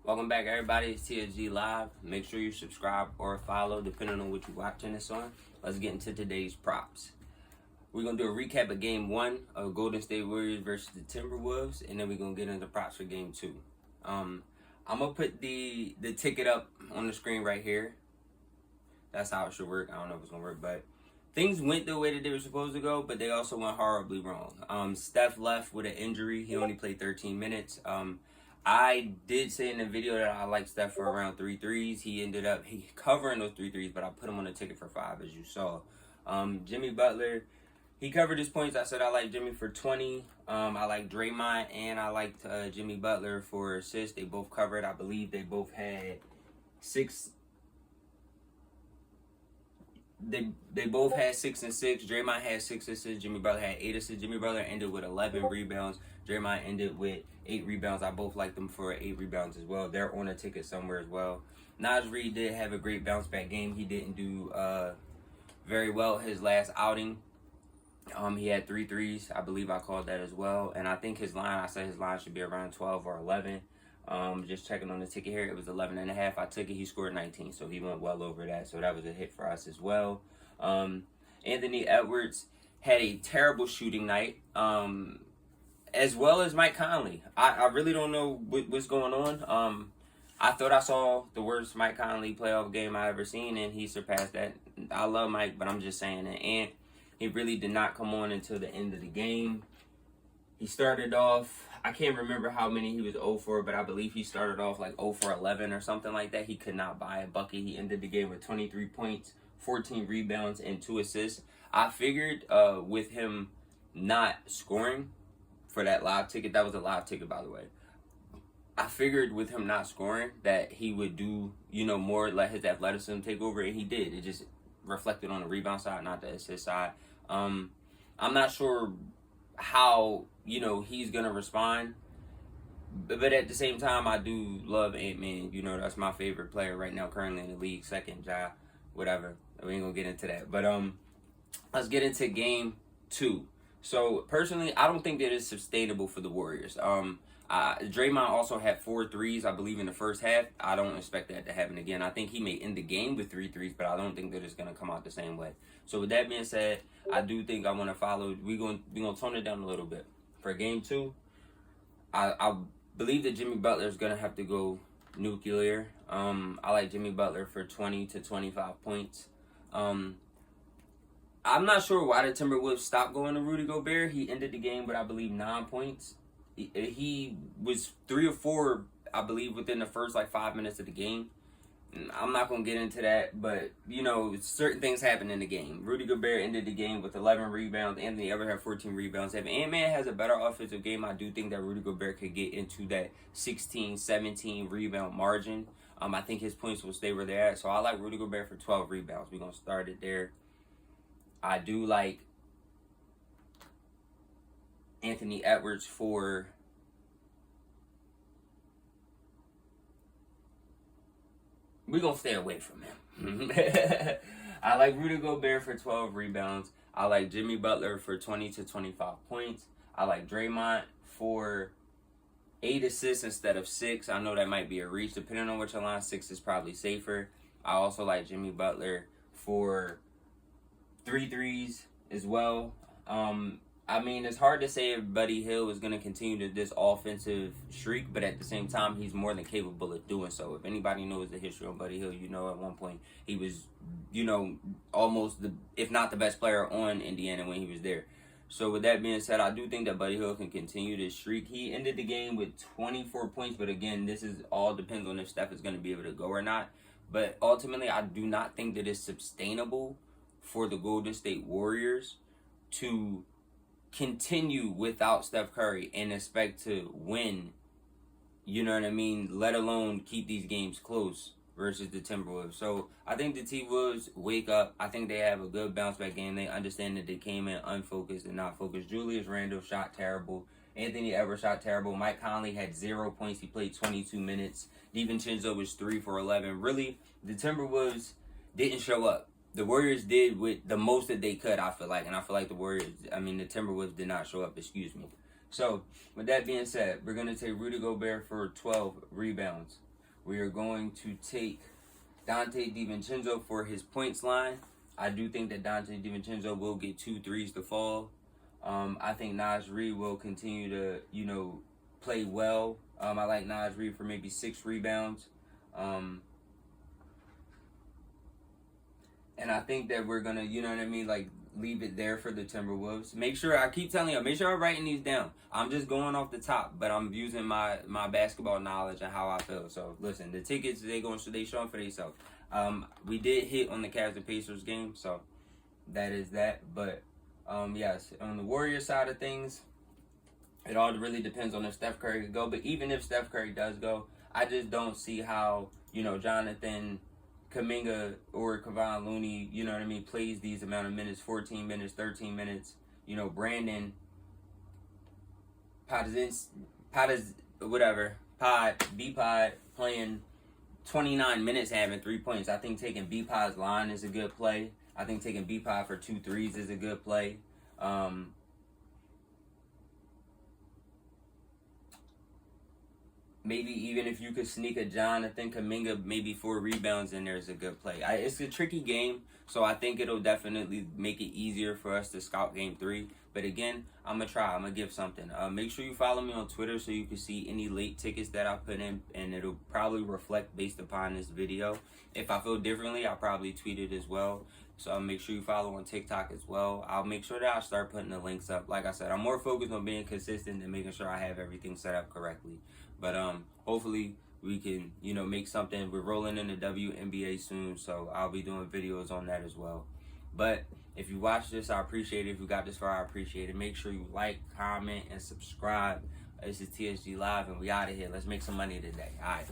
Welcome back, everybody. It's TSGLIVE. Make sure you subscribe or follow, depending on what you're watching this on. Let's get into today's props. We're going to do a recap of Game 1 of Golden State Warriors versus the Timberwolves, and then we're going to get into props for Game 2. I'm going to put the ticket up on the screen right here. That's how it should work. I don't know if it's going to work, but things went the way that they were supposed to go, but they also went horribly wrong. Steph left with an injury. He only played 13 minutes. I did say in the video that I like Steph for around 3 threes. He ended up covering those 3 threes, but I put him on the ticket for 5, as you saw. Jimmy Butler, he covered his points. I said I like Jimmy for 20. I like Draymond, and I liked Jimmy Butler for assists. They both covered. I believe they both had 6. They both had 6 and 6. Draymond had 6 assists. Jimmy Butler had 8 assists. Jimmy Butler ended with 11 rebounds. Draymond ended with 8 rebounds. I both like them for 8 rebounds as well. They're on a ticket somewhere as well. Naz Reid did have a great bounce back game. He didn't do very well his last outing. He had 3 threes. I believe I called that as well. And I think I said his line should be around 12 or 11. Just checking on the ticket here, it was 11.5. I took it. He scored 19, so he went well over that. So that was a hit for us as well. Anthony Edwards had a terrible shooting night, as well as Mike Conley. I really don't know what's going on. I thought I saw the worst Mike Conley playoff game I ever seen, and he surpassed that. I love Mike, but I'm just saying that. And he really did not come on until the end of the game. He started off, I can't remember how many he was 0 for, but I believe he started off like 0 for 11 or something like that. He could not buy a bucket. He ended the game with 23 points, 14 rebounds, and 2 assists. I figured with him not scoring for that live ticket, that was a live ticket, by the way. I figured with him not scoring that he would do, more, let his athleticism take over, and he did. It just reflected on the rebound side, not the assist side. I'm not sure how he's gonna respond, but at the same time, I do love Ant-Man. That's my favorite player right now, currently in the league. Second, Ja, whatever. We ain't gonna get into that, but let's get into Game 2. So personally, I don't think that it's sustainable for the Warriors. Draymond also had 4 threes, I believe, in the first half. I don't expect that to happen again. I think he may end the game with 3 threes, but I don't think that it's going to come out the same way. So with that being said, I do think I want to follow. We're gonna tone it down a little bit. For Game 2, I believe that Jimmy Butler is going to have to go nuclear. I like Jimmy Butler for 20 to 25 points. I'm not sure why the Timberwolves stopped going to Rudy Gobert. He ended the game with, I believe, 9 points. He was 3 or 4, I believe, within the first 5 minutes of the game. I'm not going to get into that, but, certain things happen in the game. Rudy Gobert ended the game with 11 rebounds. Anthony Edwards had 14 rebounds. If Ant-Man has a better offensive game, I do think that Rudy Gobert could get into that 16, 17 rebound margin. I think his points will stay where they're at. So I like Rudy Gobert for 12 rebounds. We're going to start it there. I do like Anthony Edwards for we're going to stay away from him. I like Rudy Gobert for 12 rebounds. I like Jimmy Butler for 20 to 25 points. I like Draymond for 8 assists instead of 6. I know that might be a reach. Depending on which line, 6 is probably safer. I also like Jimmy Butler for 3 threes as well. It's hard to say if Buddy Hield is going to continue this offensive streak, but at the same time, he's more than capable of doing so. If anybody knows the history of Buddy Hield, at one point he was, almost if not the best player on Indiana when he was there. So with that being said, I do think that Buddy Hield can continue this streak. He ended the game with 24 points, but again, this is all depends on if Steph is going to be able to go or not. But ultimately, I do not think that it's sustainable for the Golden State Warriors to continue without Steph Curry and expect to win, let alone keep these games close versus the Timberwolves. So I think the T-Wolves wake up. I think they have a good bounce back game. They understand that they came in unfocused and not focused. Julius Randle shot terrible. Anthony Edwards shot terrible. Mike Conley had 0 points. He played 22 minutes. DiVincenzo was 3 for 11. Really, the Timberwolves didn't show up. The Warriors did with the most that they could, I feel like. And I feel like the Timberwolves did not show up, So, with that being said, we're going to take Rudy Gobert for 12 rebounds. We are going to take Dante DiVincenzo for his points line. I do think that Dante DiVincenzo will get 2 threes to fall. I think Naj Reid will continue to, play well. I like Naj Reid for maybe 6 rebounds. And I think that we're going to, like leave it there for the Timberwolves. Make sure, I keep telling you, make sure I'm writing these down. I'm just going off the top, but I'm using my basketball knowledge and how I feel. So, listen, the tickets, they showing for themselves. We did hit on the Cavs and Pacers game, so that is that. But, yes, on the Warriors side of things, it all really depends on if Steph Curry could go. But even if Steph Curry does go, I just don't see how, Jonathan Kuminga or Kevon Looney, plays these amount of minutes, 14 minutes, 13 minutes. Brandon B-Pod playing 29 minutes having 3 points. I think taking B-Pod's line is a good play. I think taking B-Pod for 2 threes is a good play. Maybe even if you could sneak a Jonathan Kuminga, maybe 4 rebounds in there is a good play. It's a tricky game, so I think it'll definitely make it easier for us to scout game 3. But again, I'm going to try. I'm going to give something. Make sure you follow me on Twitter so you can see any late tickets that I put in, and it'll probably reflect based upon this video. If I feel differently, I'll probably tweet it as well. So make sure you follow on TikTok as well. I'll make sure that I start putting the links up. Like I said, I'm more focused on being consistent and making sure I have everything set up correctly. But hopefully we can, make something. We're rolling in the WNBA soon, so I'll be doing videos on that as well. But if you watch this, I appreciate it. If you got this far, I appreciate it. Make sure you like, comment, and subscribe. This is TSG Live, and we out of here. Let's make some money today. All right.